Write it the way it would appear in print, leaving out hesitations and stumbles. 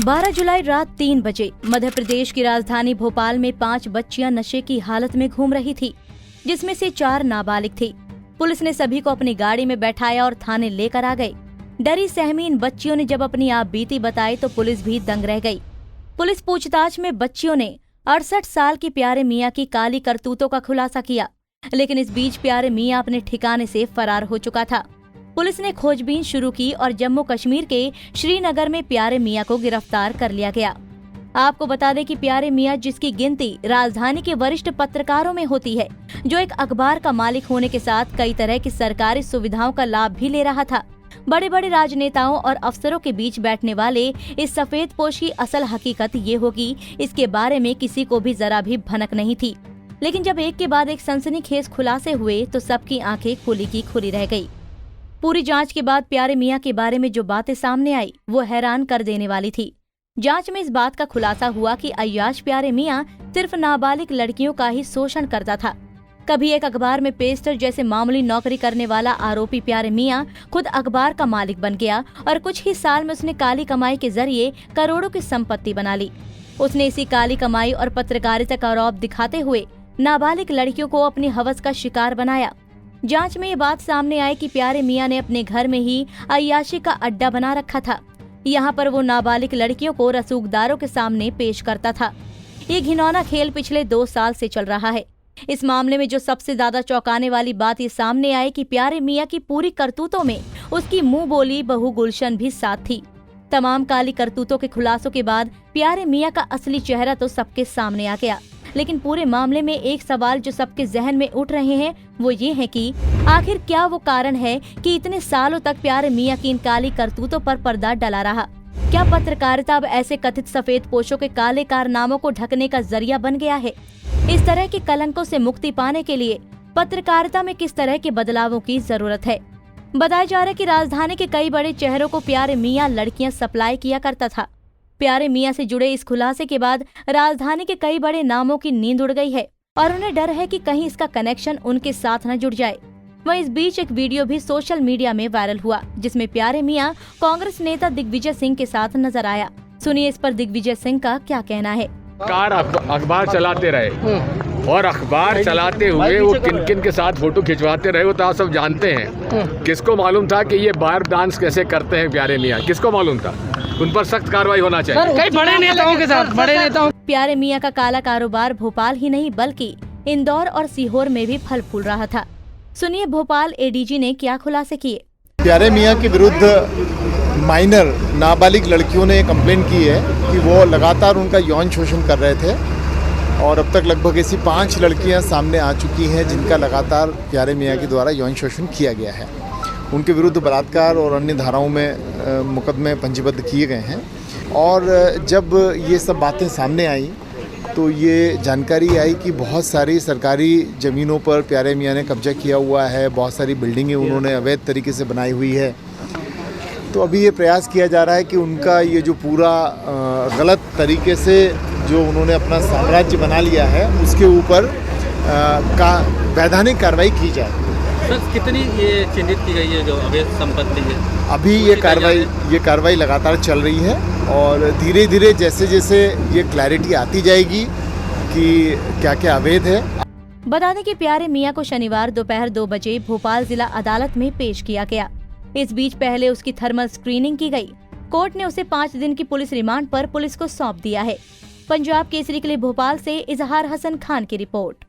12 जुलाई रात 3 बजे मध्य प्रदेश की राजधानी भोपाल में 5 बच्चियां नशे की हालत में घूम रही थी, जिसमें से 4 नाबालिग थी। पुलिस ने सभी को अपनी गाड़ी में बैठाया और थाने लेकर आ गई। डरी सहमी इन बच्चियों ने जब अपनी आप बीती बताई तो पुलिस भी दंग रह गई। पुलिस पूछताछ में बच्चियों ने 68 साल की प्यारे मियां की काली करतूतों का खुलासा किया, लेकिन इस बीच प्यारे मियां अपने ठिकाने से फरार हो चुका था। पुलिस ने खोजबीन शुरू की और जम्मू कश्मीर के श्रीनगर में प्यारे मियां को गिरफ्तार कर लिया गया। आपको बता दें कि प्यारे मियां, जिसकी गिनती राजधानी के वरिष्ठ पत्रकारों में होती है, जो एक अखबार का मालिक होने के साथ कई तरह की सरकारी सुविधाओं का लाभ भी ले रहा था, बड़े बड़े राजनेताओं और अफसरों के बीच बैठने वाले इस सफेद पोश की असल हकीकत ये होगी, इसके बारे में किसी को भी जरा भी भनक नहीं थी। लेकिन जब एक के बाद एक सनसनीखेज खुलासे हुए तो सबकी आंखें खुली की खुली रह गई। पूरी जांच के बाद प्यारे मियां के बारे में जो बातें सामने आई वो हैरान कर देने वाली थी। जांच में इस बात का खुलासा हुआ कि अय्याश प्यारे मियां सिर्फ नाबालिग लड़कियों का ही शोषण करता था। कभी एक अखबार में पेस्टर जैसे मामूली नौकरी करने वाला आरोपी प्यारे मियां खुद अखबार का मालिक बन गया और कुछ ही साल में उसने काली कमाई के जरिए करोड़ों की संपत्ति बना ली। उसने इसी काली कमाई और पत्रकारिता का रौब दिखाते हुए नाबालिग लड़कियों को अपनी हवस का शिकार बनाया। जांच में ये बात सामने आई कि प्यारे मियां ने अपने घर में ही अय्याशी का अड्डा बना रखा था। यहाँ पर वो नाबालिग लड़कियों को रसूखदारों के सामने पेश करता था। ये घिनौना खेल पिछले 2 साल से चल रहा है। इस मामले में जो सबसे ज्यादा चौंकाने वाली बात ये सामने आई कि प्यारे मियां की पूरी करतूतों में उसकी मुंह बोली बहू गुलशन भी साथ थी। तमाम काली करतूतों के खुलासों के बाद प्यारे मियां का असली चेहरा तो सबके सामने आ गया, लेकिन पूरे मामले में एक सवाल जो सबके जहन में उठ रहे हैं वो ये है कि आखिर क्या वो कारण है कि इतने सालों तक प्यारे मियां की इन काली करतूतों पर पर्दा डला रहा। क्या पत्रकारिता अब ऐसे कथित सफेद पोशों के काले कारनामों को ढकने का जरिया बन गया है? इस तरह के कलंकों से मुक्ति पाने के लिए पत्रकारिता में किस तरह के बदलावों की जरूरत है? बताया जा रहा है कि राजधानी के कई बड़े चेहरों को प्यारे मियां लड़कियां सप्लाई किया करता था। प्यारे मियां से जुड़े इस खुलासे के बाद राजधानी के कई बड़े नामों की नींद उड़ गई है और उन्हें डर है कि कहीं इसका कनेक्शन उनके साथ न जुड़ जाए। वहीं इस बीच एक वीडियो भी सोशल मीडिया में वायरल हुआ, जिसमें प्यारे मियां कांग्रेस नेता दिग्विजय सिंह के साथ नजर आया। सुनिए इस पर दिग्विजय सिंह का क्या कहना है। अखबार चलाते रहे और अखबार चलाते हुए वो किन किन के साथ फोटो खिंचवाते रहे वो तो आप सब जानते हैं। किसको मालूम था कि ये बार डांस कैसे करते हैं प्यारे मियां? किसको मालूम था? उन पर सख्त कार्रवाई होना चाहिए। कई बड़े नेताओं के साथ बड़े नेताओं। प्यारे मियां का काला कारोबार भोपाल ही नहीं बल्कि इंदौर और सीहोर में भी फल फूल रहा था। सुनिए भोपाल एडीजी ने क्या खुलासे किए। प्यारे मियां के विरुद्ध माइनर नाबालिग लड़कियों ने कंप्लेन की है कि वो लगातार उनका यौन शोषण कर रहे थे और अब तक लगभग ऐसी 5 लड़कियां सामने आ चुकी हैं जिनका लगातार प्यारे मियां के द्वारा यौन शोषण किया गया है। उनके विरुद्ध बलात्कार और अन्य धाराओं में मुकदमे पंजीबद्ध किए गए हैं और जब ये सब बातें सामने आई तो ये जानकारी आई कि बहुत सारी सरकारी ज़मीनों पर प्यारे मियां ने कब्जा किया हुआ है, बहुत सारी बिल्डिंगें उन्होंने अवैध तरीके से बनाई हुई है। तो अभी ये प्रयास किया जा रहा है कि उनका ये जो पूरा गलत तरीके से जो उन्होंने अपना साम्राज्य बना लिया है उसके ऊपर का वैधानिक कार्रवाई की जाए। सर कितनी ये चिन्हित की गई है जो अवैध संपत्ति है? अभी ये कार्रवाई लगातार चल रही है और धीरे धीरे जैसे जैसे ये क्लैरिटी आती जाएगी कि क्या क्या अवैध है। बता दें कि प्यारे मियां को शनिवार दोपहर 2 बजे भोपाल जिला अदालत में पेश किया गया। इस बीच पहले उसकी थर्मल स्क्रीनिंग की गई। कोर्ट ने उसे 5 दिन की पुलिस रिमांड पर पुलिस को सौंप दिया है। पंजाब केसरी के लिए भोपाल से इजहार हसन खान की रिपोर्ट।